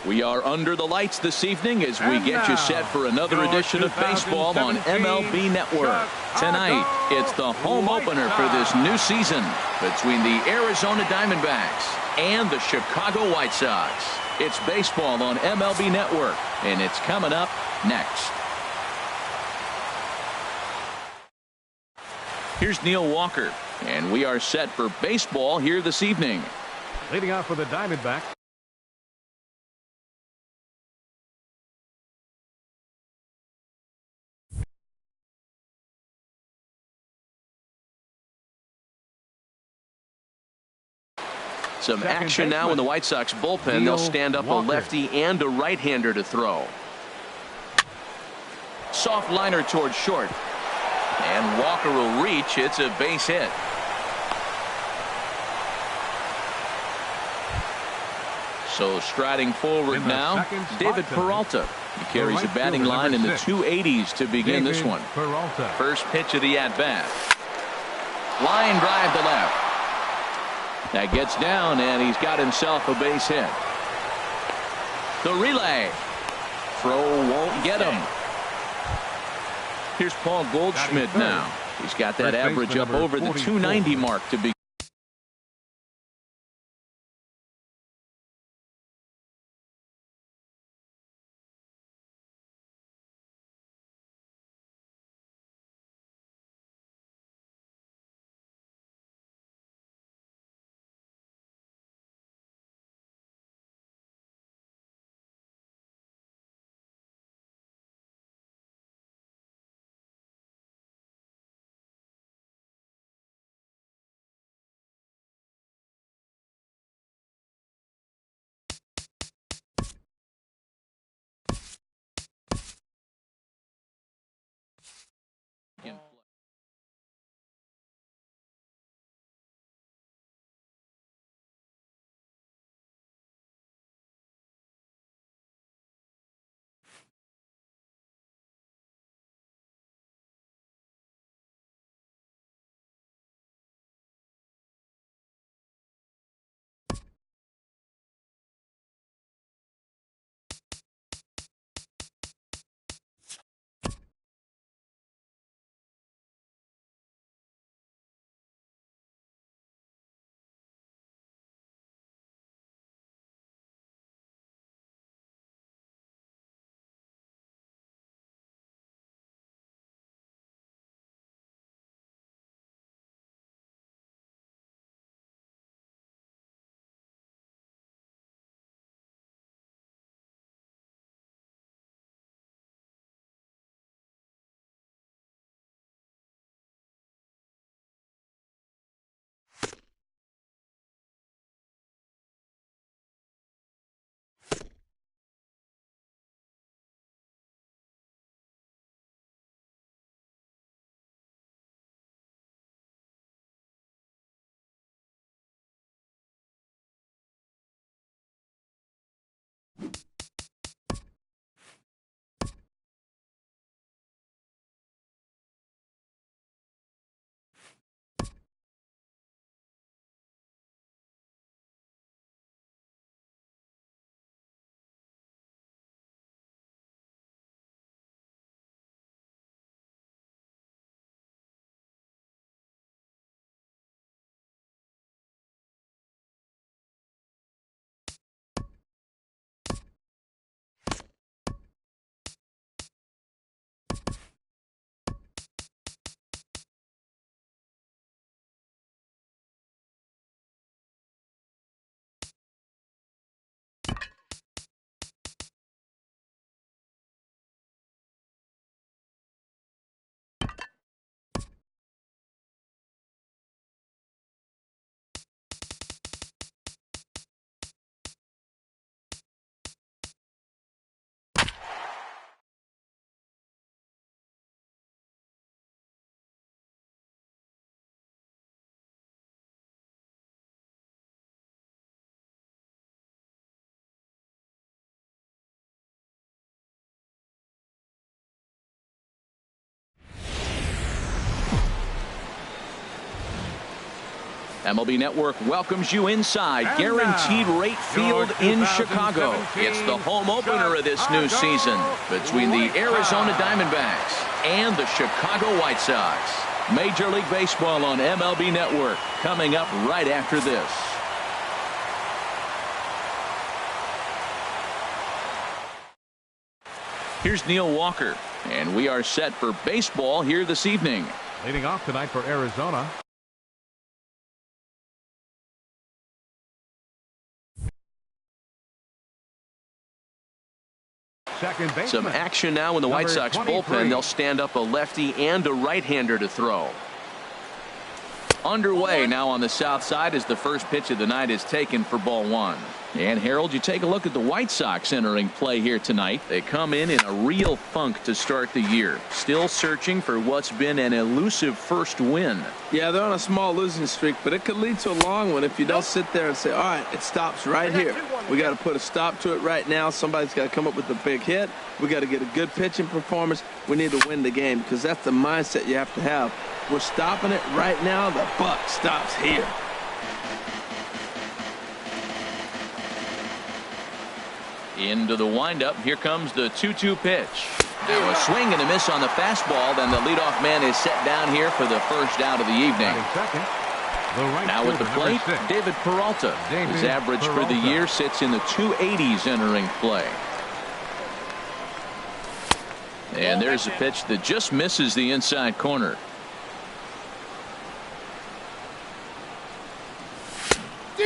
We are under the lights this evening as we get you set for another edition of baseball on MLB Network. Tonight, it's the home opener for this new season between the Arizona Diamondbacks and the Chicago White Sox. It's baseball on MLB Network, and it's coming up next. Here's Neil Walker, and we are set for baseball here this evening. Leading off for the Diamondbacks. Some action now in the White Sox bullpen. They'll stand up a lefty and a right-hander to throw. Soft liner towards short. And Walker will reach. It's a base hit. So striding forward now, David Peralta. He carries a batting line in the 280s to begin this one. First pitch of the at-bat. Line drive to left. That gets down, and he's got himself a base hit. The relay. Throw won't get him. Here's Paul Goldschmidt now. He's got that average up over the 290 mark to begin. MLB Network welcomes you inside Guaranteed Rate Field in Chicago. It's the home opener of this new season between the Arizona Diamondbacks and the Chicago White Sox. Major League Baseball on MLB Network coming up right after this. Here's Neil Walker, and we are set for baseball here this evening. Leading off tonight for Arizona. Second baseman. Some action now in the White Sox bullpen. They'll stand up a lefty and a right-hander to throw. Underway now on the south side as the first pitch of the night is taken for ball one. And Harold, you take a look at the White Sox entering play here tonight. They come in a real funk to start the year. Still searching for what's been an elusive first win. Yeah, they're on a small losing streak, but it could lead to a long one if you don't sit there and say, all right, it stops right here. We got to put a stop to it right now. Somebody's got to come up with a big hit. We got to get a good pitching performance. We need to win the game because that's the mindset you have to have. We're stopping it right now. The buck stops here. Into the windup. Here comes the 2-2 pitch. Now a swing and a miss on the fastball. Then the leadoff man is set down here for the first out of the evening. Now at the plate, David Peralta. His average for the year sits in the 280s entering play. And there's a pitch that just misses the inside corner.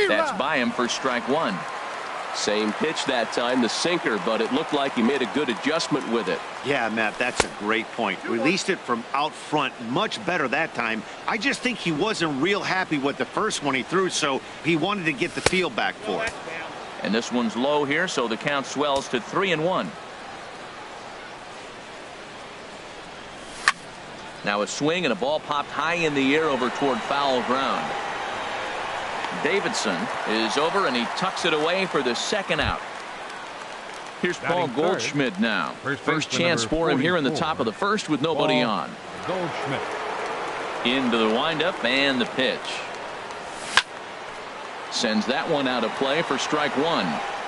That's by him for strike one. Same pitch that time, the sinker, but it looked like he made a good adjustment with it. Yeah, Matt, that's a great point. Released it from out front much better that time. I just think he wasn't real happy with the first one he threw, so he wanted to get the feel back for it. And this one's low here, so the count swells to 3-1. Now a swing and a ball popped high in the air over toward foul ground. Davidson is over and he tucks it away for the second out. Here's Paul Goldschmidt now. First chance for him here in the top of the first with nobody on. Goldschmidt. Into the windup and the pitch. Sends that one out of play for strike one.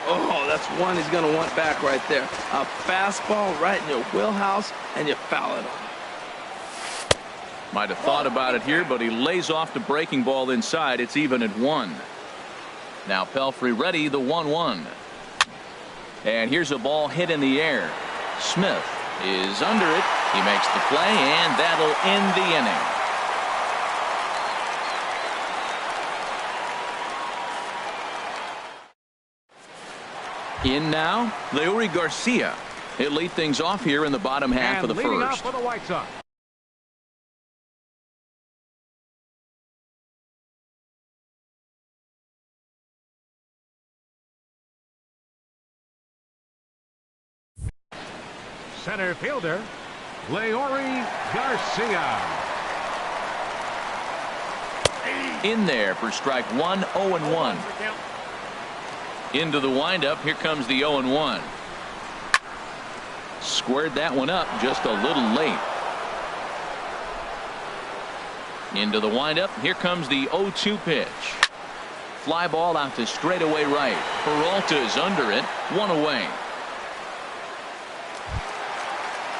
Oh, that's one he's going to want back right there. A fastball right in your wheelhouse and you foul it off. Might have thought about it here, but he lays off the breaking ball inside. It's even at 1. Now Pelfrey ready, the 1-1. And here's a ball hit in the air. Smith is under it. He makes the play, and that'll end the inning. In now, Leury Garcia. He'll lead things off here in the bottom half of the first. Off for the White Sox. Center fielder, Leury Garcia. In there for strike one, 0-1. Into the windup. Here comes the 0-1. Squared that one up just a little late. Into the windup. Here comes the 0-2 pitch. Fly ball out to straightaway right. Peralta is under it. One away.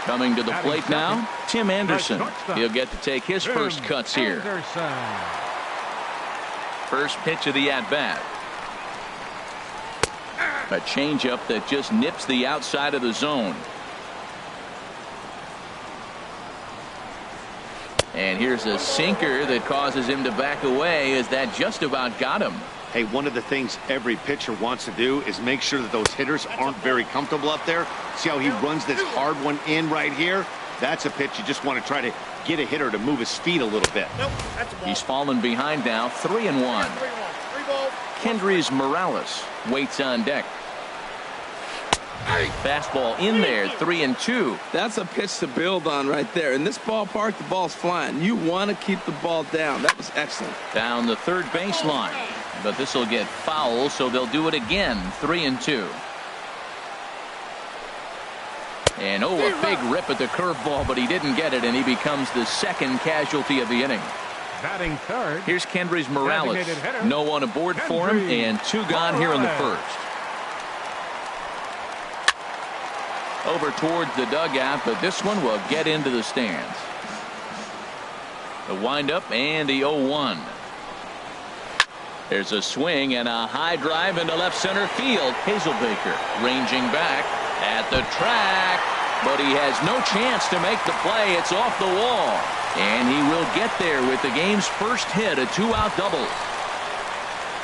Coming to the plate now, Tim Anderson. He'll get to take his first cuts here. First pitch of the at-bat. A changeup that just nips the outside of the zone. And here's a sinker that causes him to back away as that just about got him. Hey, one of the things every pitcher wants to do is make sure that those hitters aren't very comfortable up there. See how he runs this hard one in right here? That's a pitch you just want to try to get a hitter to move his feet a little bit. He's fallen behind now, 3-1. Kendrys Morales waits on deck. Fastball in there, 3-2. That's a pitch to build on right there. In this ballpark, the ball's flying. You want to keep the ball down. That was excellent. Down the third baseline. But this will get foul, so they'll do it again. 3-2. And a big rip at the curveball, but he didn't get it, and he becomes the second casualty of the inning. Batting third. Here's Kendrys Morales. Designated hitter, No one aboard for him, and 2 gone here in the first. Over towards the dugout, but this one will get into the stands. The windup and the 0-1. There's a swing and a high drive into left center field. Hazelbaker ranging back at the track, but he has no chance to make the play. It's off the wall, and he will get there with the game's first hit, a 2-out double.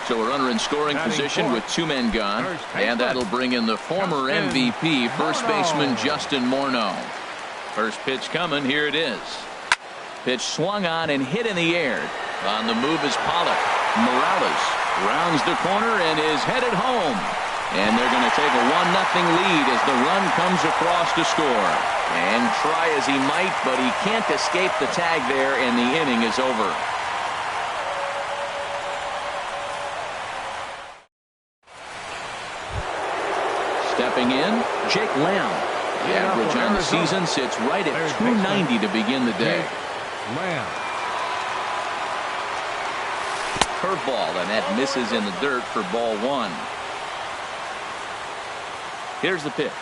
So a runner in scoring position with 2 men gone, and that'll bring in the former MVP, first baseman Justin Morneau. First pitch coming. Here it is. Pitch swung on and hit in the air. On the move is Pollock. Morales rounds the corner and is headed home. And they're going to take a 1-0 lead as the run comes across to score. And try as he might, but he can't escape the tag there, and the inning is over. Stepping in, Jake Lamb. The average on the season sits right at .290 to begin the day. Lamb. Curveball, and that misses in the dirt for ball 1. Here's the pitch.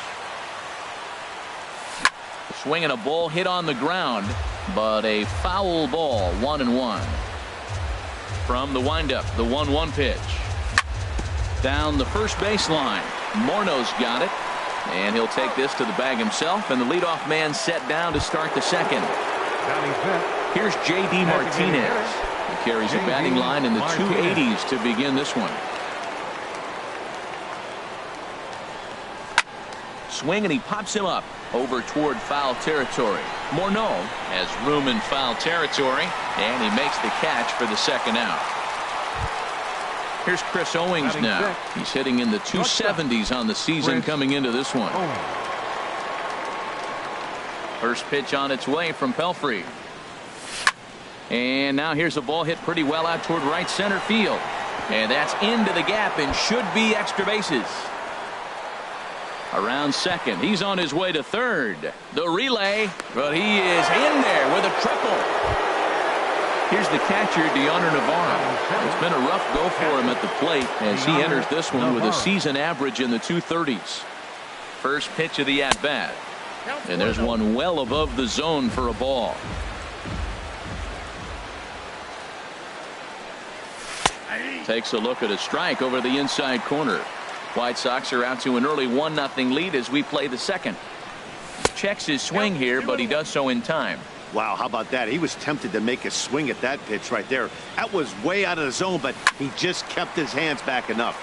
Swinging a ball hit on the ground, but a foul ball, 1-1. From the windup, the 1-1 pitch. Down the first baseline. Morneau's got it, and he'll take this to the bag himself, and the leadoff man set down to start the second. Here's J.D. Martinez. He carries a batting line in the 280s to begin this one. Swing, and he pops him up over toward foul territory. Morneau has room in foul territory, and he makes the catch for the second out. Here's Chris Owings now. He's hitting in the 270s on the season coming into this one. First pitch on its way from Pelfrey. And now here's a ball hit pretty well out toward right center field. And that's into the gap and should be extra bases. Around second. He's on his way to third. The relay, but he is in there with a triple. Here's the catcher, DeAndre Navarro. It's been a rough go for him at the plate as he enters this one with a season average in the 230s. First pitch of the at-bat. And there's one well above the zone for a ball. Takes a look at a strike over the inside corner. White Sox are out to an early 1-0 lead as we play the second. Checks his swing here, but he does so in time. Wow, how about that? He was tempted to make a swing at that pitch right there. That was way out of the zone, but he just kept his hands back enough.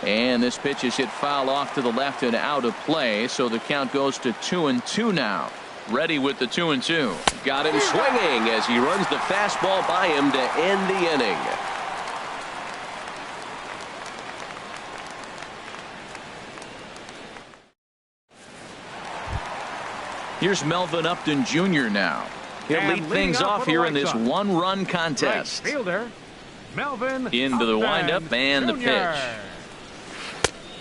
And this pitch is hit foul off to the left and out of play, so the count goes to 2-2 now. Ready with the 2-2. Got him swinging as he runs the fastball by him to end the inning. Here's Melvin Upton Jr. now. He'll lead things off here in this one-run contest. Right fielder, Melvin into the Upton windup and the Jr.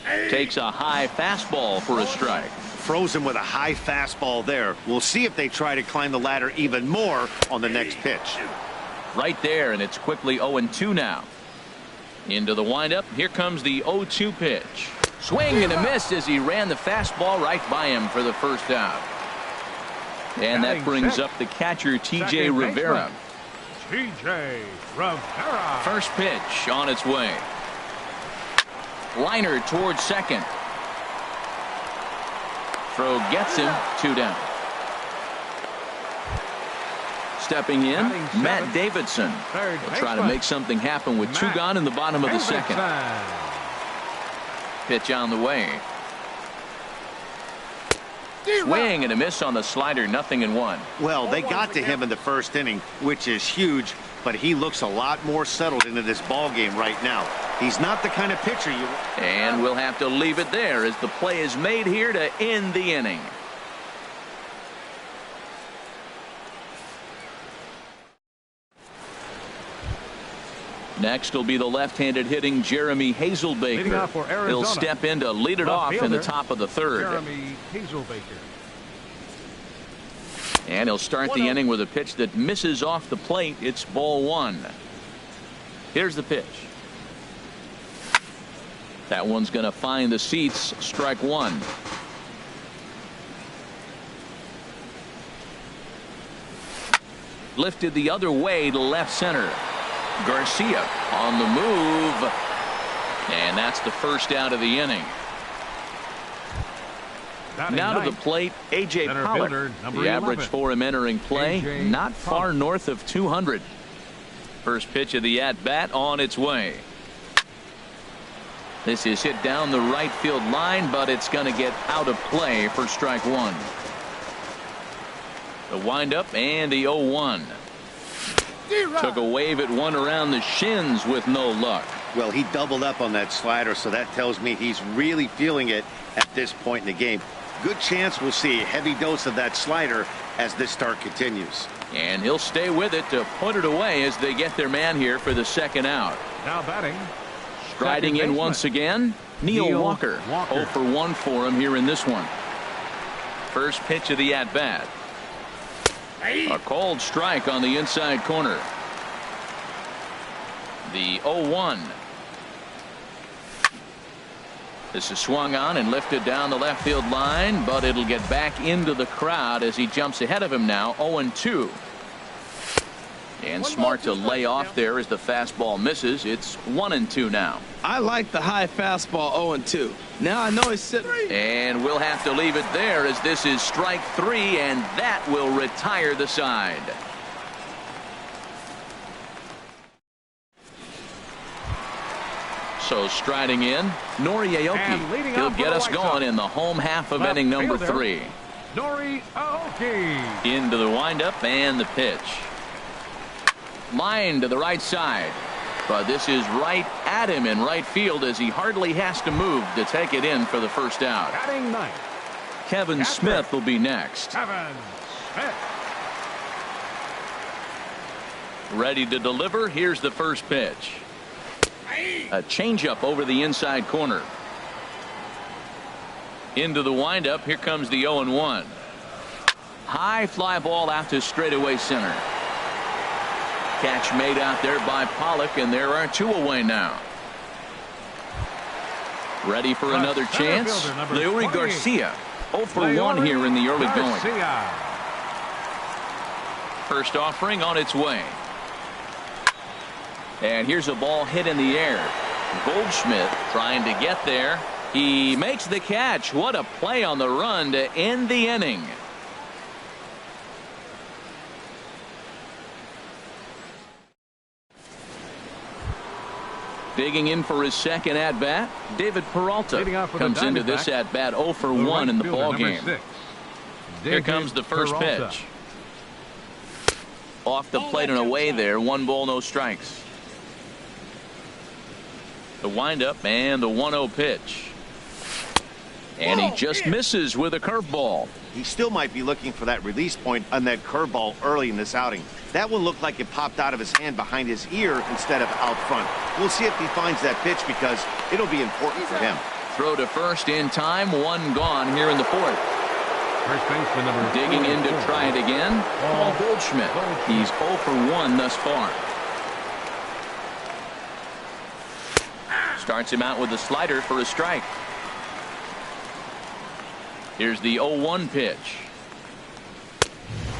pitch. Takes a high fastball for a strike. Froze him with a high fastball there. We'll see if they try to climb the ladder even more on the next pitch. Right there, and it's quickly 0-2 now. Into the windup. Here comes the 0-2 pitch. Swing and a miss as he ran the fastball right by him for the first out. And that brings up the catcher, T.J. Rivera. T.J. Rivera. First pitch on its way. Liner towards second. Throw gets him, 2 down. Stepping in, Matt Davidson. Will try to make something happen with 2 gone in the bottom of the second. Pitch on the way. Swing and a miss on the slider, 0-1. Well, they got to him in the first inning, which is huge, but he looks a lot more settled into this ball game right now. He's not the kind of pitcher you want. And we'll have to leave it there as the play is made here to end the inning. Next will be the left-handed hitting Jeremy Hazelbaker. He'll step in to lead it off in the top of the third. Jeremy Hazelbaker. And he'll start the inning with a pitch that misses off the plate. It's ball one. Here's the pitch. That one's going to find the seats. Strike one. Lifted the other way to left center. Garcia on the move. And that's the first out of the inning. Now to the plate, A.J. Pollock. The average for him entering play, not far north of 200. First pitch of the at-bat on its way. This is hit down the right field line, but it's going to get out of play for strike one. The windup and the 0-1. Took a wave at one around the shins with no luck. Well, he doubled up on that slider, so that tells me he's really feeling it at this point in the game. Good chance we'll see a heavy dose of that slider as this start continues. And he'll stay with it to put it away as they get their man here for the second out. Now batting. Striding in once again, Neil Walker. 0 for 1 for him here in this one. First pitch of the at-bat. A cold strike on the inside corner. The 0-1. This is swung on and lifted down the left field line, but it'll get back into the crowd as he jumps ahead of him now. 0-2. And smart to lay off there as the fastball misses. It's 1-2 now. I like the high fastball 0-2. Now I know he's sitting. And we'll have to leave it there as this is strike three, and that will retire the side. So striding in, Nori Aoki. He'll get us going in the home half of inning number 3. Nori Aoki. Into the windup and the pitch. Line to the right side. But this is right at him in right field as he hardly has to move to take it in for the first out. Batting ninth. Kevin Smith will be next. Kevin Smith. Ready to deliver. Here's the first pitch. A changeup over the inside corner. Into the windup. Here comes the 0-1. High fly ball out to straightaway center. Catch made out there by Pollock, and there are 2 away now. Ready for another chance. Leury Garcia. 0 for 1 here in the early going. First offering on its way. And here's a ball hit in the air. Goldschmidt trying to get there. He makes the catch. What a play on the run to end the inning. Digging in for his second at-bat, David Peralta comes into this at-bat 0 for 1 in the ballgame. Here comes the first pitch. Off the plate and away there. 1 ball, no strikes. The windup and the 1-0 pitch. And he just misses with a curveball. He still might be looking for that release point on that curveball early in this outing. That one looked like it popped out of his hand behind his ear instead of out front. We'll see if he finds that pitch because it'll be important for him. Throw to first in time. 1 gone here in the 4th. First baseman number digging in to try it again. Paul Goldschmidt. He's 0 for 1 thus far. Starts him out with a slider for a strike. Here's the 0-1 pitch.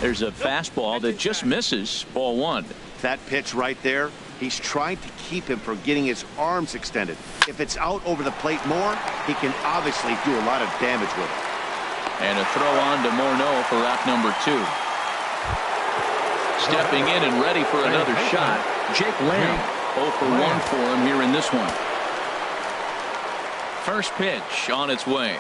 There's a fastball that just misses. Ball 1. That pitch right there, he's trying to keep him from getting his arms extended. If it's out over the plate more, he can obviously do a lot of damage with it. And a throw on to Morneau for out number 2. Stepping in and ready for another shot, Jake Lamb. 0 for 1 for him here in this one. First pitch on its way.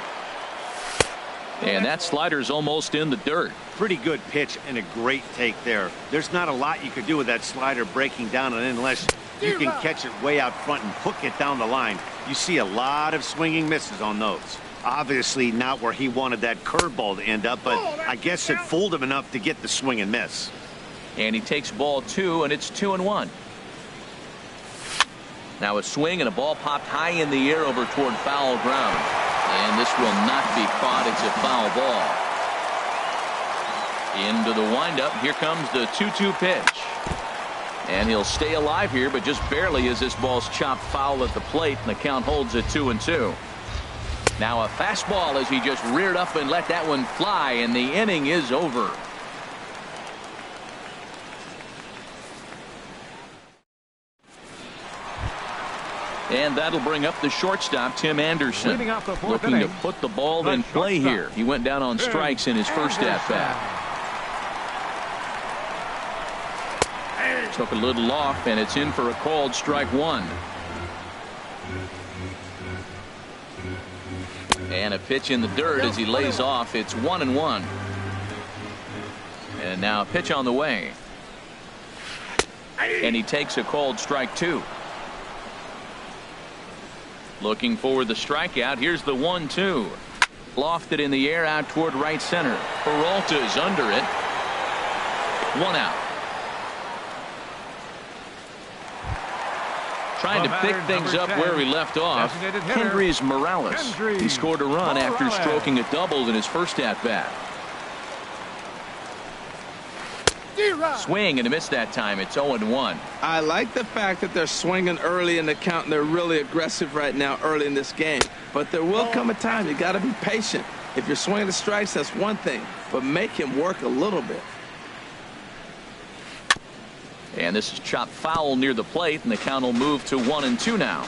And that slider's almost in the dirt. Pretty good pitch and a great take there. There's not a lot you could do with that slider breaking down and unless you can catch it way out front and hook it down the line. You see a lot of swinging misses on those. Obviously not where he wanted that curveball to end up, but I guess it fooled him enough to get the swing and miss. And he takes ball 2, and it's 2-1. Now a swing and a ball popped high in the air over toward foul ground. And this will not be caught. It's a foul ball. Into the windup. Here comes the 2-2 pitch. And he'll stay alive here, but just barely as this ball's chopped foul at the plate, and the count holds at 2-2. Now a fastball as he just reared up and let that one fly, and the inning is over. And that'll bring up the shortstop, Tim Anderson, looking to put the ball in play here. He went down on strikes in his first at-bat. Took a little off, and it's in for a called strike one. And a pitch in the dirt as he lays off. It's 1-1. And now a pitch on the way. And he takes a called strike two. Looking for the strikeout. Here's the 1-2. Lofted in the air out toward right center. Peralta's under it. One out. Trying to pick things up where he left off. Hendrys Morales. He scored a run after stroking a double in his first at-bat. Swing and a miss that time. It's 0-1. I like the fact that they're swinging early in the count, and they're really aggressive right now early in this game. But there will come a time you got to be patient. If you're swinging the strikes, that's one thing, but make him work a little bit. And this is chopped foul near the plate, and the count will move to 1-2 now.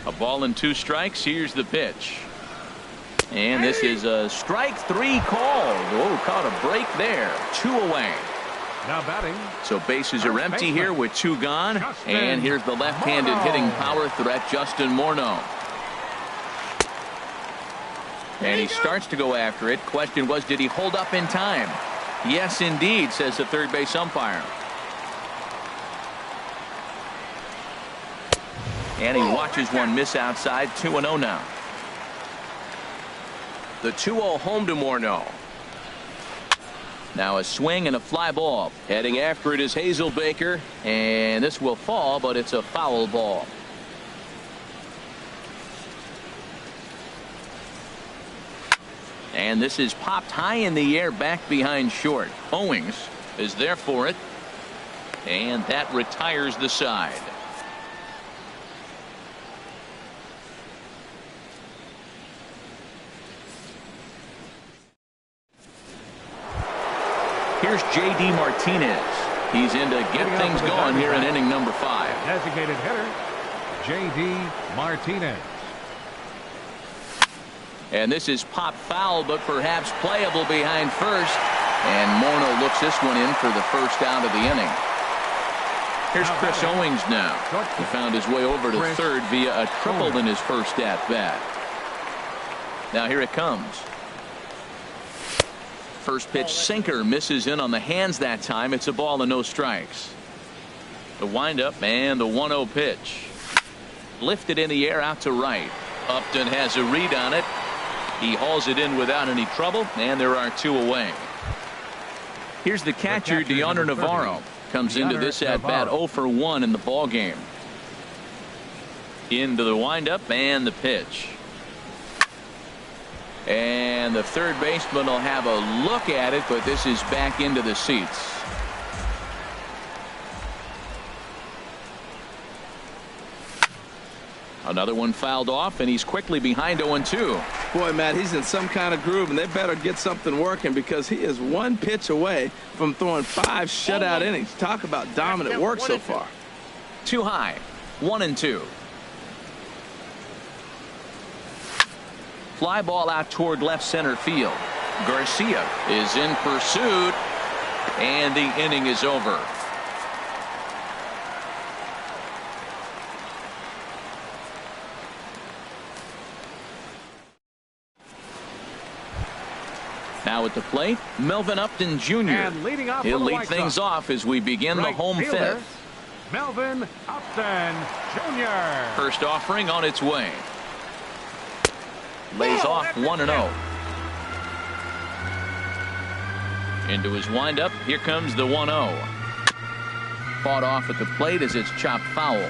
A ball and 2 strikes. Here's the pitch. And this is a strike 3 called. Oh, caught a break there. 2 away. Now batting. So bases are empty here with 2 gone. And here's the left-handed hitting power threat, Justin Morneau. And he starts to go after it. Question was, did he hold up in time? Yes, indeed, says the third base umpire. And he watches one miss outside. 2-0 now. The 2-0 home to Morneau. Now a swing and a fly ball. Heading after it is Hazelbaker. And this will fall, but it's a foul ball. And this is popped high in the air back behind short. Owings is there for it. And that retires the side. Here's J.D. Martinez. He's in to get things going here in inning number 5. Designated hitter, J.D. Martinez. And this is popped foul, but perhaps playable behind first. And Morneau looks this one in for the first out of the inning. Here's Chris Owings now. He found his way over to third via a triple in his first at-bat. Now here it comes. First pitch sinker misses in on the hands that time. It's a ball and no strikes. The windup and the 1-0 pitch. Lifted in the air out to right. Upton has a read on it. He hauls it in without any trouble, and there are 2 away. Here's the catcher, Deoner Navarro. Comes into this at-bat 0 for 1 in the ball game. Into the windup and the pitch. And the third baseman will have a look at it, but this is back into the seats. Another one fouled off, and he's quickly behind 0-2. Boy, Matt, he's in some kind of groove, and they better get something working because he is 1 pitch away from throwing 5 shutout innings. Talk about dominant work so far. Too high. 1-2. Fly ball out toward left center field. Garcia is in pursuit, and the inning is over. Now at the plate, Melvin Upton Jr. He'll lead things off as we begin the home fifth. Melvin Upton Jr. First offering on its way. Lays off 1-0. Into his windup. Here comes the 1-0. Fought off at the plate as it's chopped foul.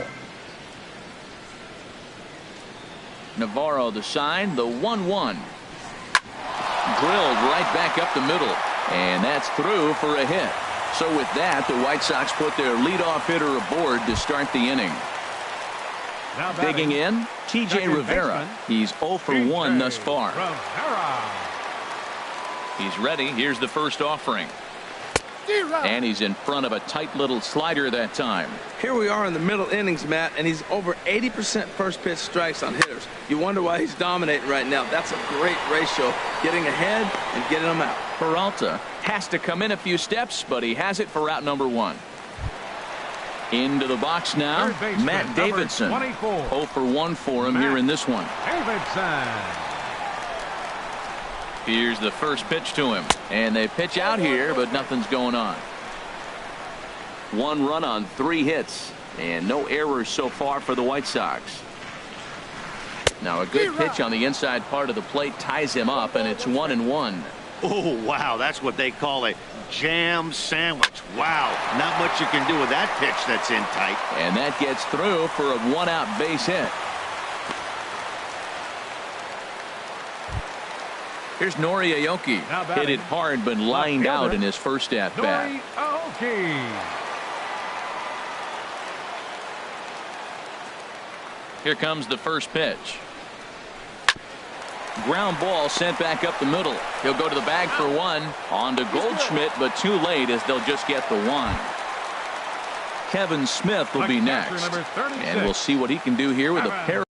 Navarro the sign. The 1-1. Drilled right back up the middle. And that's through for a hit. So with that, the White Sox put their leadoff hitter aboard to start the inning. Digging in, T.J. Rivera. He's 0 for 1 thus far. He's ready. Here's the first offering. And he's in front of a tight little slider that time. Here we are in the middle innings, Matt, and he's over 80% first pitch strikes on hitters. You wonder why he's dominating right now. That's a great ratio, getting ahead and getting them out. Peralta has to come in a few steps, but he has it for out number 1. Into the box now, Matt Davidson. 0 for 1 for him here in this one. Here's the first pitch to him, and they pitch out here, but nothing's going on. 1 run on 3 hits, and no errors so far for the White Sox. Now a good pitch on the inside part of the plate ties him up, and it's 1-1. Oh, wow, that's what they call a jam sandwich. Wow, not much you can do with that pitch that's in tight. And that gets through for a 1-out base hit. Here's Nori Aoki. Hit it hard, but lined out in his first at-bat. Here comes the first pitch. Ground ball sent back up the middle. He'll go to the bag for 1. On to Goldschmidt, but too late as they'll just get the 1. Kevin Smith will be next. And we'll see what he can do here with a pair.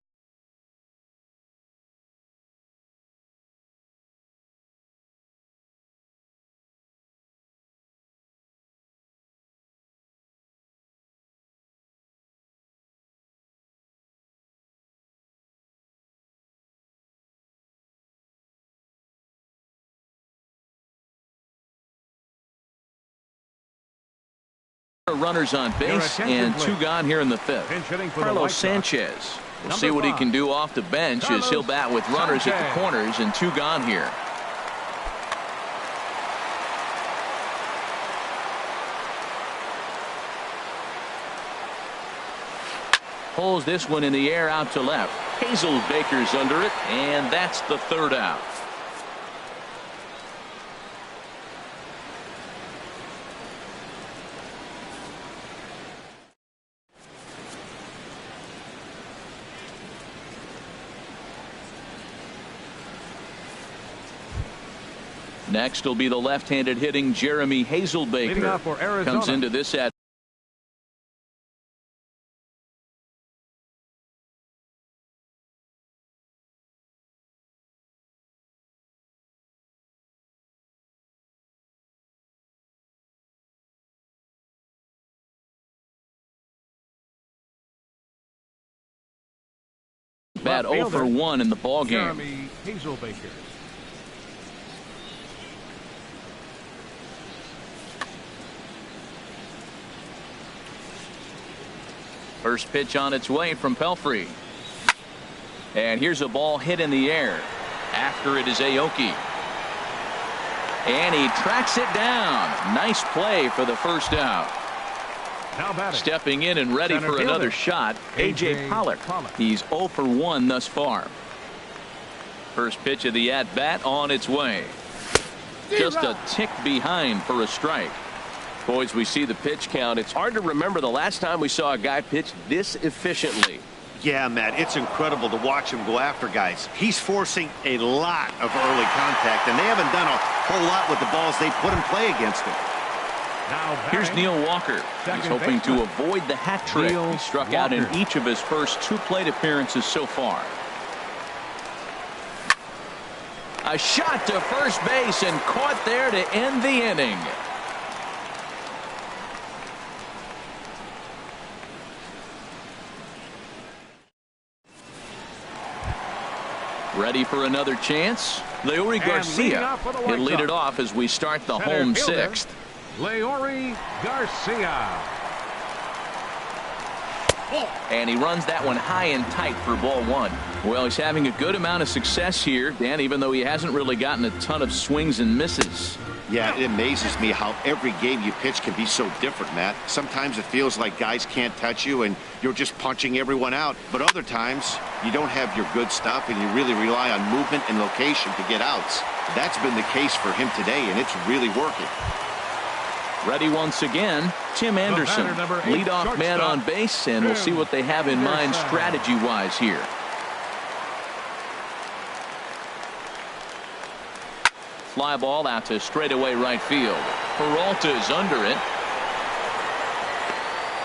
Runners on base and 2 gone here in the 5th. Carlos Sanchez. We'll see what he can do off the bench as he'll bat with runners at the corners and 2 gone here. Pulls this one in the air out to left. Hazelbaker's under it, and that's the 3rd out. Next will be the left-handed hitting Jeremy Hazelbaker. Comes into this at bat 0 for 1 in the ball game. Jeremy Hazelbaker. First pitch on its way from Pelfrey. And here's a ball hit in the air. After it is Aoki. And he tracks it down. Nice play for the first out. Stepping in and ready for another shot, A.J. Pollock. He's 0 for 1 thus far. First pitch of the at-bat on its way. Just a tick behind for a strike. Boys, we see the pitch count. It's hard to remember the last time we saw a guy pitch this efficiently. Yeah, Matt, it's incredible to watch him go after guys. He's forcing a lot of early contact, and they haven't done a whole lot with the balls they put in play against him. Here's Neil Walker. He's hoping to avoid the hat trick. He struck out in each of his first 2 plate appearances so far. A shot to first base and caught there to end the inning. Ready for another chance? Leori Garcia. He'll lead it off as we start the home 6th. Leori Garcia. And he runs that one high and tight for ball 1. Well, he's having a good amount of success here, Dan, even though he hasn't really gotten a ton of swings and misses. Yeah, it amazes me how every game you pitch can be so different, Matt. Sometimes it feels like guys can't touch you and you're just punching everyone out. But other times you don't have your good stuff and you really rely on movement and location to get outs. That's been the case for him today, and it's really working. Ready once again, Tim Anderson, leadoff man on base, and we'll see what they have in mind strategy-wise here. Fly ball out to straightaway right field. Peralta is under it.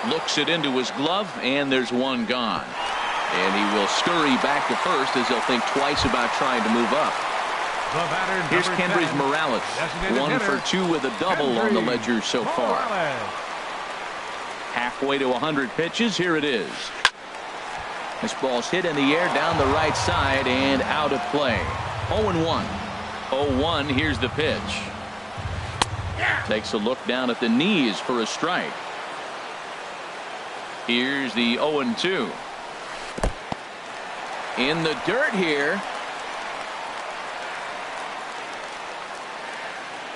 Looks it into his glove, and there's one gone. And he will scurry back to first as he'll think twice about trying to move up. Here's Kendrys Morales, 1 for 2 with a double on the ledger so far. Halfway to 100 pitches. Here it is. This ball's hit in the air down the right side and out of play. 0-1. 0-1. Here's the pitch. Takes a look down at the knees for a strike. Here's the 0-2. In the dirt here.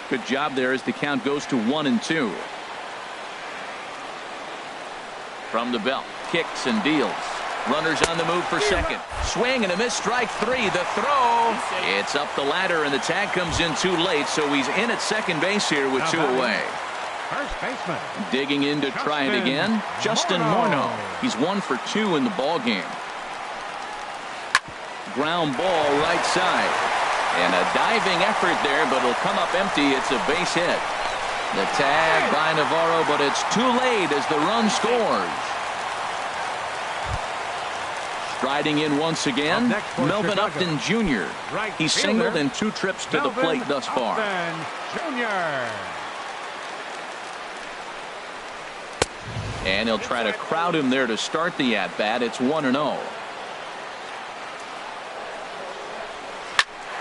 Good job there as the count goes to 1-2. From the belt, kicks and deals. Runners on the move for second. Swing and a miss, strike 3. The throw. It's up the ladder, and the tag comes in too late, so he's in at second base here with 2 away. First baseman. Digging in to try it again, Justin Morneau. He's 1 for 2 in the ball game. Ground ball right side. And a diving effort there, but it'll come up empty. It's a base hit. The tag by Navarro, but it's too late as the run scores. Striding in once again, Melvin Upton Jr. He's singled in 2 trips to the plate thus far. And he'll try to crowd him there to start the at-bat. It's 1-0.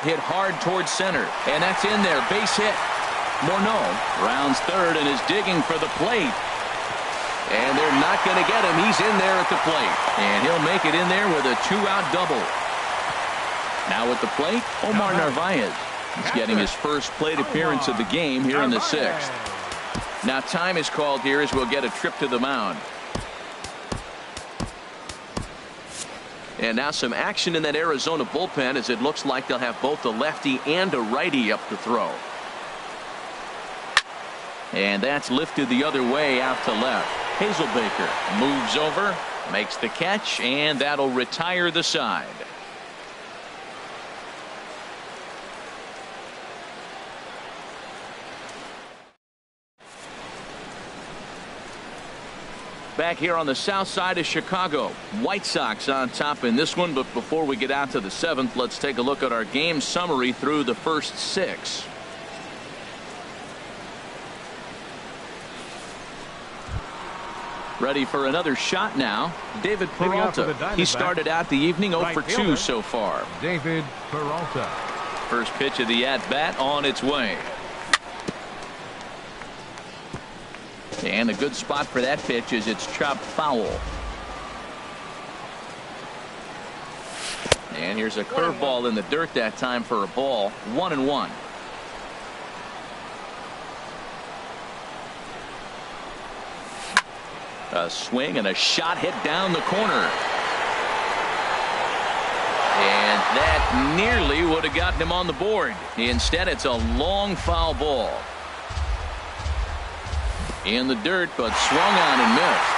Hit hard towards center, and that's in there. Base hit. Morneau rounds third and is digging for the plate. And they're not going to get him. He's in there at the plate, and he'll make it in there with a 2-out double. Now at the plate, Omar Narvaez. He's getting his first plate appearance of the game here in the 6th. Now time is called here as we'll get a trip to the mound. And now some action in that Arizona bullpen as it looks like they'll have both a lefty and a righty up to throw. And that's lifted the other way out to left. Hazelbaker moves over, makes the catch, and that'll retire the side. Back here on the south side of Chicago, White Sox on top in this one. But before we get out to the 7th, let's take a look at our game summary through the first 6. Ready for another shot now, David Peralta. He started out the evening 0 for 2 so far. David Peralta. First pitch of the at-bat on its way. And a good spot for that pitch is it's chopped foul. And here's a curveball in the dirt that time for a ball. 1-1. A swing and a shot hit down the corner. And that nearly would have gotten him on the board. Instead, it's a long foul ball. In the dirt, but swung on and missed.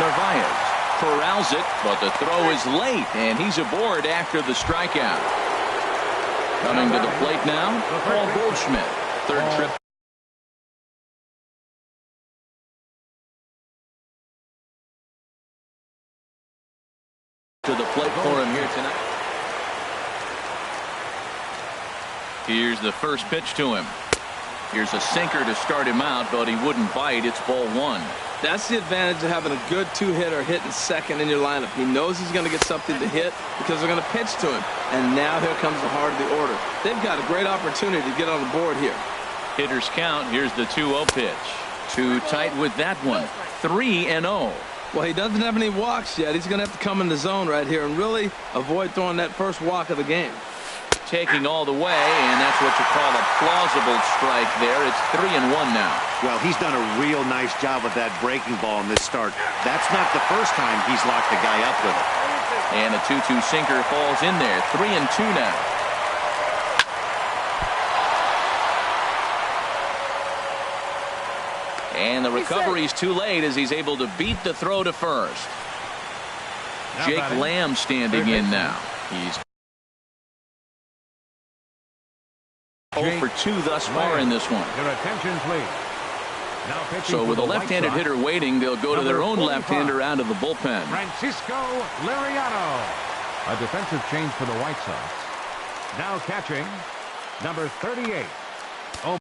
Narvaez corrals it, but the throw is late, and he's aboard after the strikeout. Coming to the plate now, Paul Goldschmidt. Third trip to the plate for him here tonight. Here's the first pitch to him. Here's a sinker to start him out, but he wouldn't bite. It's ball 1. That's the advantage of having a good 2-hitter hitting second in your lineup. He knows he's going to get something to hit because they're going to pitch to him. And now here comes the heart of the order. They've got a great opportunity to get on the board here. Hitters count. Here's the 2-0 pitch. Too tight with that one. 3-0. Well, he doesn't have any walks yet. He's going to have to come in the zone right here and really avoid throwing that first walk of the game. Taking all the way, and that's what you call a plausible strike there. It's 3-1 now. Well, he's done a real nice job with that breaking ball in this start. That's not the first time he's locked the guy up with it. And a 2-2 sinker falls in there. 3-2 now. And the recovery's too late as he's able to beat the throw to first. Jake Lamb standing in now. He's 0 for 2 thus far in this one. Your attention, please. Now pitching so with a for the left-handed White Sox, hitter waiting, they'll go to their own 45, left-hander out of the bullpen. Francisco Liriano. A defensive change for the White Sox. Now catching, number 38. Oh.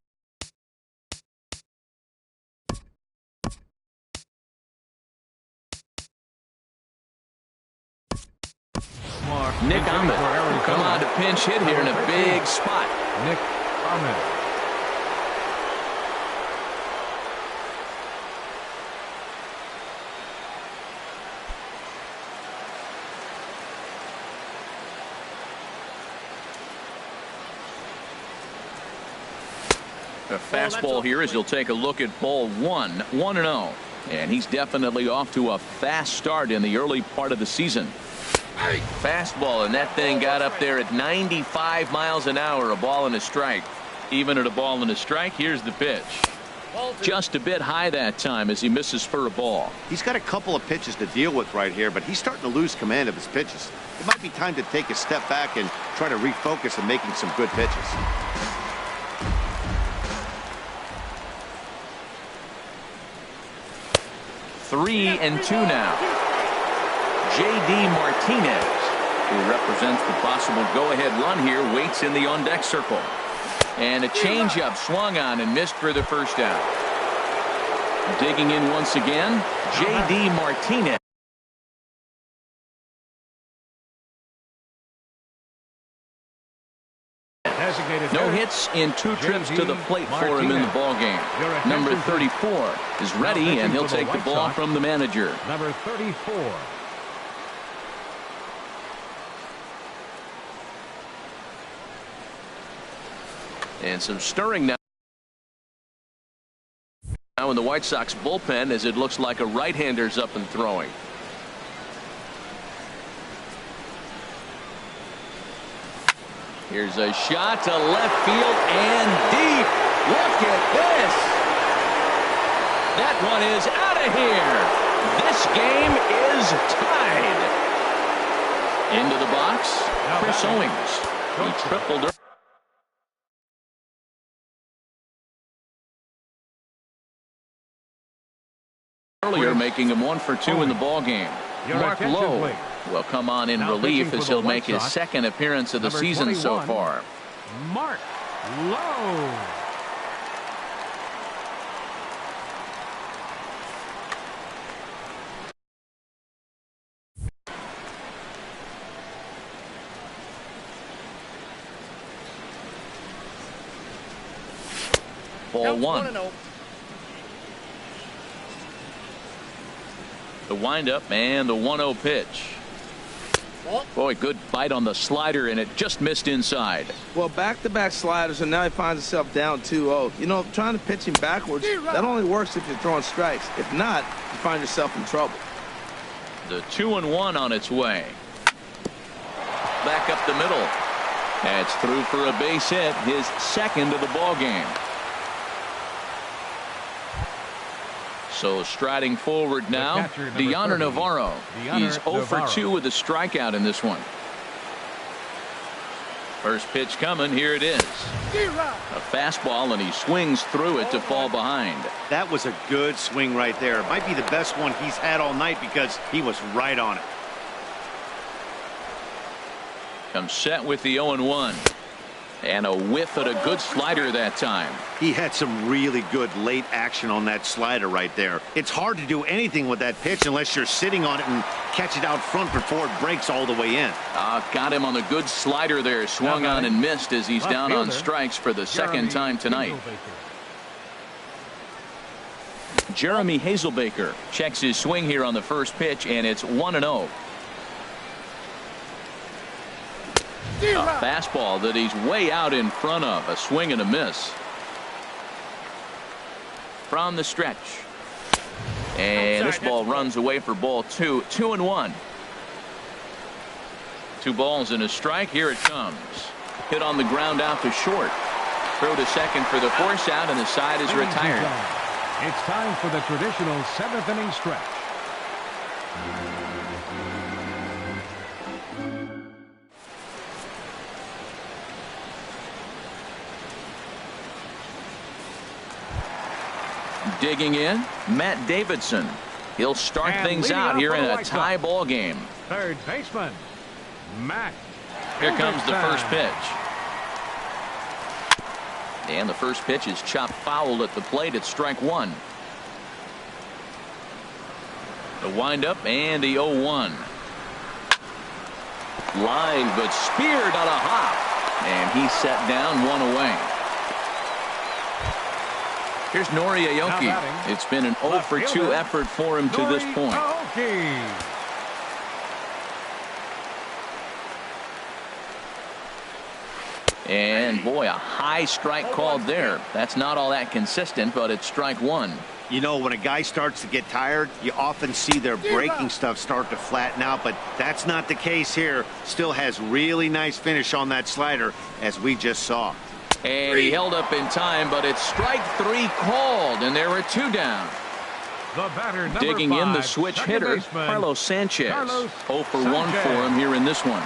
Nick Ahmed will come on to pinch hit here in a big spot. Nick Ahmed. A fastball here as he'll take a look at ball 1, 1-0. And he's definitely off to a fast start in the early part of the season. Fastball, and that thing got up there at 95 miles an hour, a ball and a strike. Even at a ball and a strike, here's the pitch. Just a bit high that time as he misses for a ball. He's got a couple of pitches to deal with right here, but he's starting to lose command of his pitches. It might be time to take a step back and try to refocus on making some good pitches. Three and two now. J.D. Martinez, who represents the possible go-ahead run here, waits in the on-deck circle. And a changeup swung on and missed for the first out. Digging in once again, J.D. Martinez. No hits in 2 trips to the plate for him in the ballgame. Number 34 is ready, and he'll take the ball from the manager. Number 34. And some stirring now in the White Sox bullpen as it looks like a right-hander's up and throwing. Here's a shot to left field and deep. Look at this. That one is out of here. This game is tied. Into the box, Chris Owings. He tripled earlier, making him 1 for 2 in the ball game. Mark Lowe will come on in relief as he'll make his second appearance of the season so far. Mark Lowe. Ball 1. The windup and the 1-0 pitch. Boy, good bite on the slider, and it just missed inside. Well, back-to-back sliders, and now he finds himself down 2-0. You know, trying to pitch him backwards, that only works if you're throwing strikes. If not, you find yourself in trouble. The 2-1 on its way. Back up the middle. That's through for a base hit, his second of the ball game. So striding forward now, Deoner Navarro. He's 0 for 2 with a strikeout in this one. First pitch coming. Here it is. A fastball, and he swings through it to fall behind. That was a good swing right there. It might be the best one he's had all night because he was right on it. Comes set with the 0-1. And a whiff at a good slider that time. He had some really good late action on that slider right there. It's hard to do anything with that pitch unless you're sitting on it and catch it out front before it breaks all the way in. Got him on the good slider there. Swung on and missed as he's down on strikes for the second time tonight. Jeremy Hazelbaker checks his swing here on the first pitch, and it's 1-0. A fastball that he's way out in front of. A swing and a miss. From the stretch. And this ball runs away for ball 2. 2-1. 2 balls and a strike. Here it comes. Hit on the ground out to short. Throw to second for the force out, and the side is retired. It's time for the traditional 7th inning stretch. Digging in, Matt Davidson. He'll start things out here in a tie ball game. Third baseman, Matt. Here comes the first pitch. And the first pitch is chopped foul at the plate. It's strike one. The windup and the 0-1. Line, but speared on a hop. And he's set down, one away. Here's Nori Aoki. It's been an 0 for 2 effort for him to this point. And boy, a high strike called there. That's not all that consistent, but it's strike one. You know, when a guy starts to get tired, you often see their breaking stuff start to flatten out, but that's not the case here. Still has really nice finish on that slider, as we just saw. And he held up in time, but it's strike three called, and there are two down. The batter, digging 5, in the switch hitter, Carlos Sanchez. 0 for 1 for him here in this one.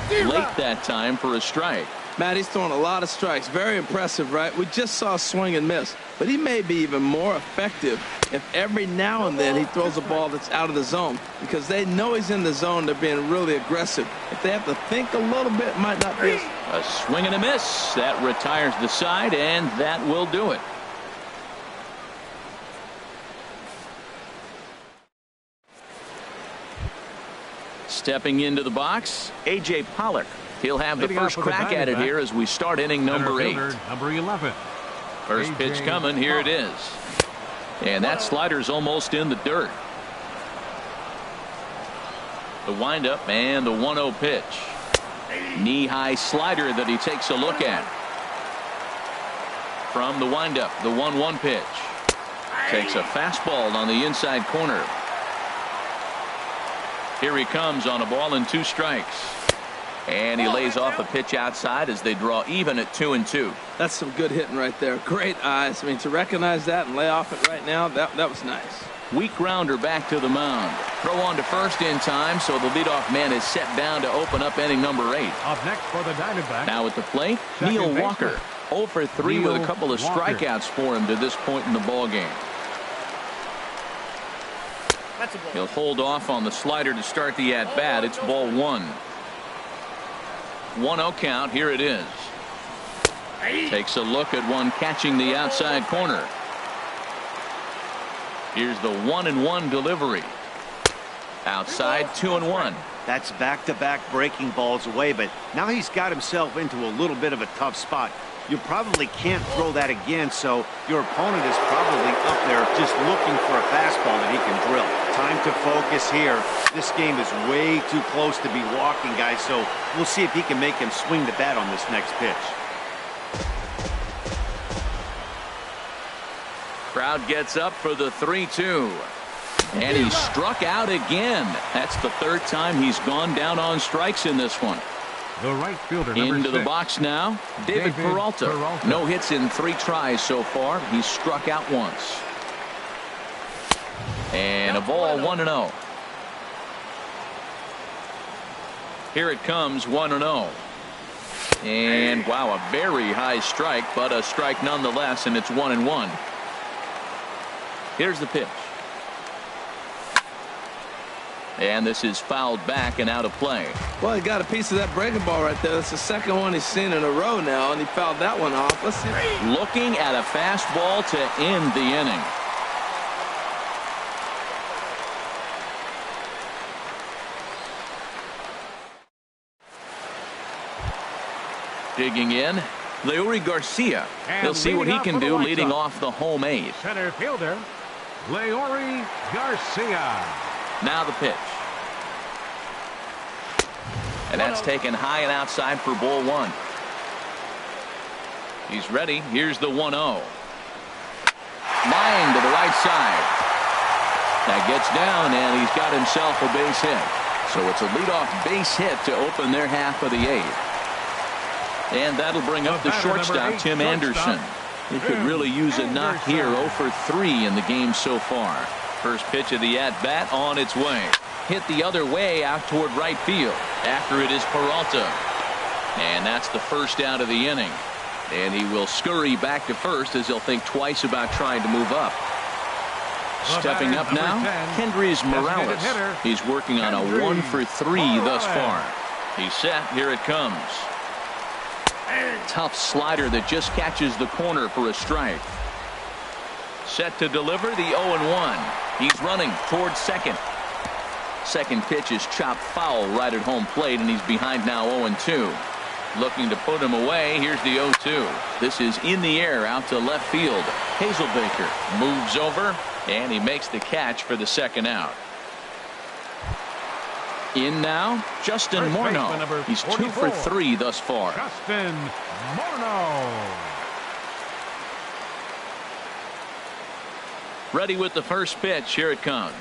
Late that time for a strike. Matt, he's throwing a lot of strikes. Very impressive, right? We just saw a swing and miss. But he may be even more effective if every now and then he throws a ball that's out of the zone. Because they know he's in the zone. They're being really aggressive. If they have to think a little bit, it might not be. A swing and a miss. That retires the side, and that will do it. Stepping into the box, A.J. Pollock. He'll have the first crack at it here as we start inning number 8. Number 11. First pitch coming. Here it is. And that slider's almost in the dirt. The windup and the 1-0 pitch. Knee-high slider that he takes a look at. From the windup, the 1-1 pitch. Takes a fastball on the inside corner. Here he comes on a ball and 2 strikes. And he lays off a pitch outside as they draw even at 2-2. That's some good hitting right there. Great eyes. I mean, to recognize that and lay off it right now, that was nice. Weak grounder back to the mound. Throw on to first in time, so the leadoff man is set down to open up inning number 8. Up next for the Diamondbacks. Now at the plate, Neil Walker. 0 for 3 with a couple of strikeouts for him to this point in the ball game. He'll hold off on the slider to start the at-bat. It's ball 1. 1-0 count. Here it is. Takes a look at one catching the outside corner. Here's the 1-1 delivery. Outside, 2-1. That's back-to-back breaking balls away, but now he's got himself into a little bit of a tough spot. You probably can't throw that again, so your opponent is probably up there just looking for a fastball that he can drill. Time to focus here. This game is way too close to be walking, guys, so we'll see if he can make him swing the bat on this next pitch. Crowd gets up for the 3-2. And he struck out again. That's the 3rd time he's gone down on strikes in this one. The right fielder, into 6. the box now, David Peralta. No hits in 3 tries so far. He's struck out once. And a ball, 1-0. Here it comes, 1-0. And wow, a very high strike, but a strike nonetheless, and it's 1-1. Here's the pitch. And this is fouled back and out of play. Well, he got a piece of that breaking ball right there. That's the 2nd one he's seen in a row now, and he fouled that one off. Let's see. Looking at a fastball to end the inning. Digging in, Leury Garcia. He'll see what he can do leading off the home 8th. Center fielder, Leury Garcia. Now the pitch. And that's taken high and outside for ball 1. He's ready. Here's the 1-0. Line to the right side. That gets down, and he's got himself a base hit. So it's a leadoff base hit to open their half of the 8th. And that'll bring up the shortstop, Tim Anderson. He could really use a knock here. 0 for 3 in the game so far. First pitch of the at-bat on its way. Hit the other way out toward right field. After it is Peralta. And that's the first out of the inning. And he will scurry back to first as he'll think twice about trying to move up. Stepping up now, Kendrys Morales. He's working on a 1 for 3 thus far. He's set. Here it comes. Tough slider that just catches the corner for a strike. Set to deliver the 0-1. He's running towards second. Second pitch is chopped foul right at home plate, and he's behind now 0-2. Looking to put him away. Here's the 0-2. This is in the air out to left field. Hazelbaker moves over, and he makes the catch for the second out. In now, Justin Morneau. He's 2 for 3 thus far. Justin Morneau. Ready with the first pitch. Here it comes.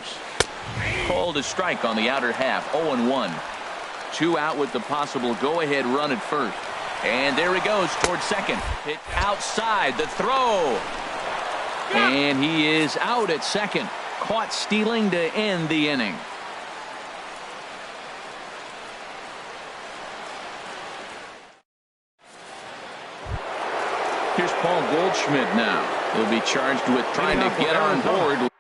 Called a strike on the outer half. 0-1. 2 out with the possible go-ahead run at first. And there he goes towards second. Hit outside. The throw. And he is out at second. Caught stealing to end the inning. Here's Paul Goldschmidt now. He'll be charged with trying to get on board.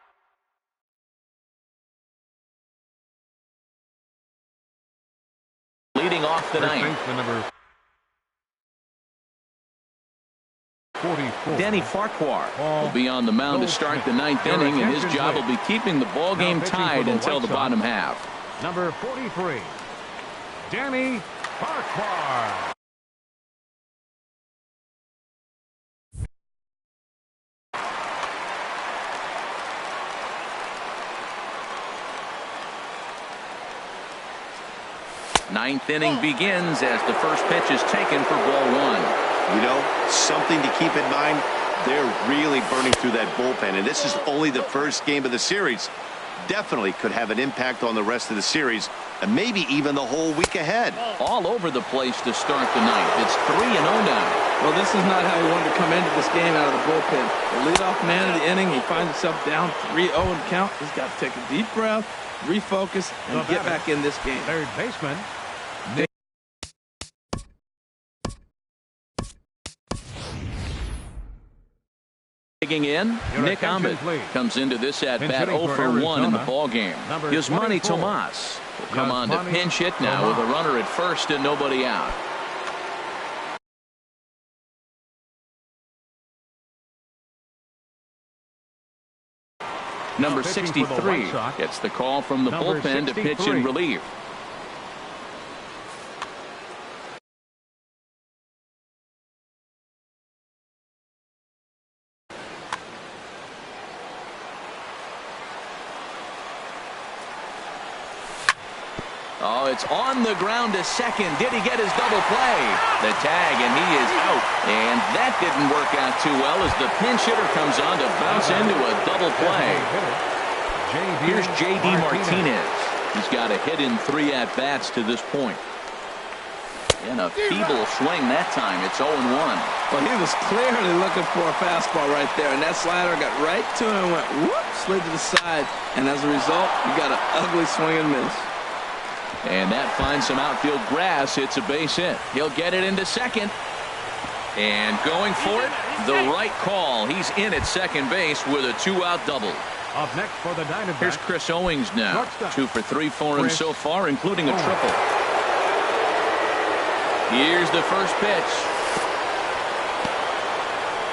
Leading off the ninth. Danny Farquhar will be on the mound to start the ninth inning, and his job will be keeping the ball game tied until the bottom half. Number 43, Danny Farquhar. Ninth inning begins as the first pitch is taken for ball 1. You know, something to keep in mind, they're really burning through that bullpen, and this is only the first game of the series. Definitely could have an impact on the rest of the series, and maybe even the whole week ahead. All over the place to start the ninth. It's 3-0 now. Well, this is not how he wanted to come into this game out of the bullpen. The leadoff man of the inning, he finds himself down 3-0 in count. He's got to take a deep breath, refocus, and get back in this game. Third baseman, Digging in, Nick Ahmed comes into this at-bat 0 for 1 in the ballgame. Here's Manny Tomas will come on to pinch hit now with a runner at first and nobody out. Number 63 gets the call from the bullpen to pitch in relief. Oh, it's on the ground to second. Did he get his double play? The tag, and he is out. And that didn't work out too well as the pinch hitter comes on to bounce into a double play. Here's J.D. Martinez. He's got a hit in 3 at-bats to this point. And a feeble swing that time. It's 0-1. Well, he was clearly looking for a fastball right there, and that slider got right to him and went whoop, slid to the side. And as a result, you got an ugly swing and miss. And that finds some outfield grass. It's a base hit. He'll get it into second. And going for it, the right call. He's in at second base with a 2-out double. Up next for the Diamondbacks. Here's Chris Owings now. 2 for 3 for him so far, including a triple. Here's the first pitch.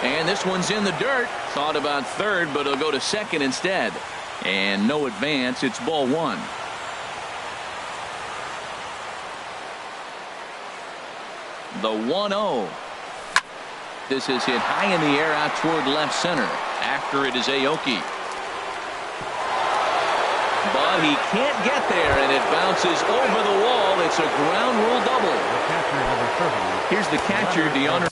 And this one's in the dirt. Thought about third, but he'll go to second instead. And no advance. It's ball 1. The 1-0. This is hit high in the air out toward left center. After it is Aoki. But he can't get there, and it bounces over the wall. It's a ground rule double. Here's the catcher, DeAndre.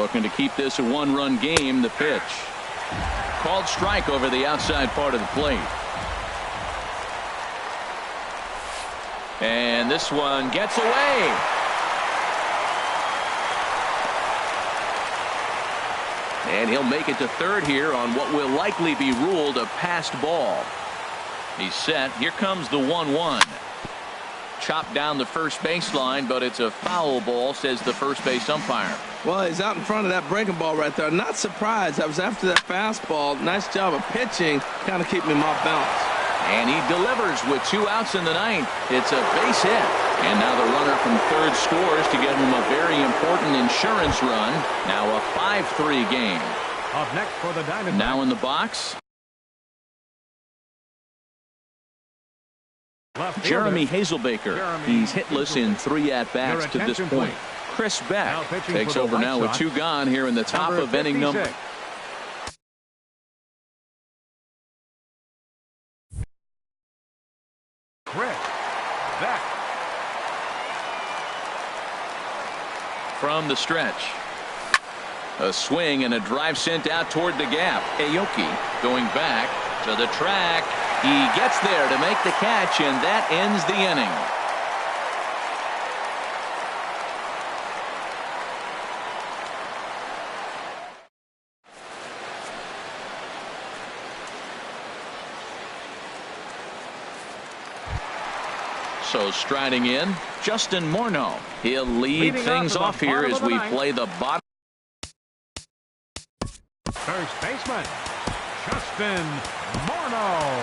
Looking to keep this a one-run game. The pitch. Called strike over the outside part of the plate. And this one gets away. And he'll make it to third here on what will likely be ruled a passed ball. He's set. Here comes the 1-1. Chopped down the first baseline, but it's a foul ball, says the first base umpire. Well, he's out in front of that breaking ball right there. Not surprised. I was after that fastball. Nice job of pitching. Kind of keep him off balance. And he delivers with 2 outs in the ninth. It's a base hit. And now the runner from third scores to give him a very important insurance run. Now a 5-3 game. Up next for the Diamondbacks. Now in the box, Jeremy Hazelbaker. He's hitless in 3 at-bats to this point. Chris Beck takes over now with 2 gone here in the top of inning number. Chris Beck. From the stretch. A swing and a drive sent out toward the gap. Aoki going back to the track. He gets there to make the catch, and that ends the inning. So striding in, Justin Morneau. He'll lead things off here as we play the bottom. First baseman, Justin Morneau.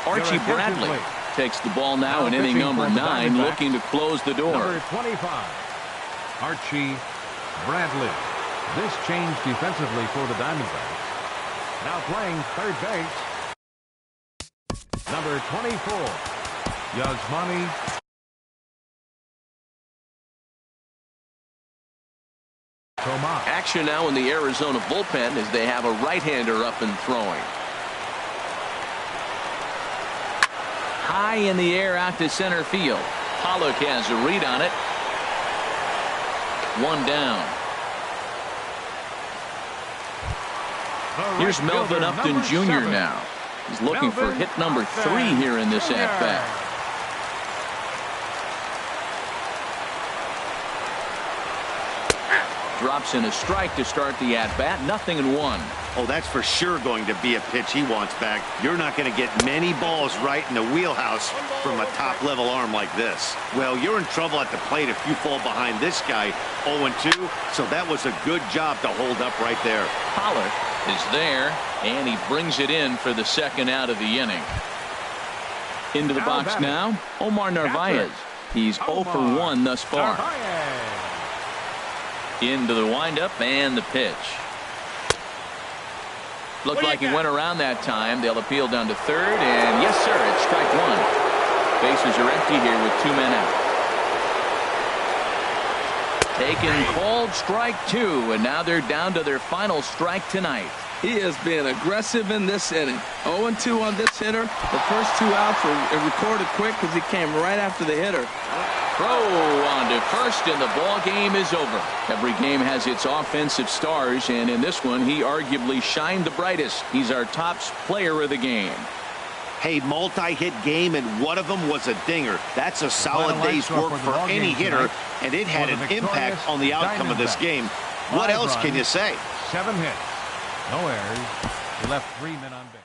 Archie Bradley takes the ball now in inning number 9, looking to close the door. Number 25, Archie Bradley. This changed defensively for the Diamondbacks. Now playing third base, number 24, Yasmani. Action now in the Arizona bullpen as they have a right-hander up and throwing. High in the air out to center field. Pollock has a read on it. 1 down. Here's Melvin Upton Jr. now. He's looking for hit number 3 here in this at-bat. Drops in a strike to start the at-bat. 0-1. Oh, that's for sure going to be a pitch he wants back. You're not going to get many balls right in the wheelhouse from a top-level arm like this. Well, you're in trouble at the plate if you fall behind this guy 0-2, so that was a good job to hold up right there. Pollock is there, and he brings it in for the second out of the inning. Into the box now, Omar Narvaez. He's 0 for 1 thus far. Into the windup and the pitch. Looked like he went around that time. They'll appeal down to third, and yes, sir, it's strike 1. Bases are empty here with 2 men out. Taken, called strike 2, and now they're down to their final strike tonight. He is being aggressive in this inning. 0-2 on this hitter. The first 2 outs were recorded quick because he came right after the hitter. Throw on to first, and the ball game is over. Every game has its offensive stars, and in this one, he arguably shined the brightest. He's our top player of the game. Hey, multi-hit game, and one of them was a dinger. That's a solid day's work for any hitter, and it had an impact on the outcome of this game. What else can you say? 7 hits, no errors. He left 3 men on base.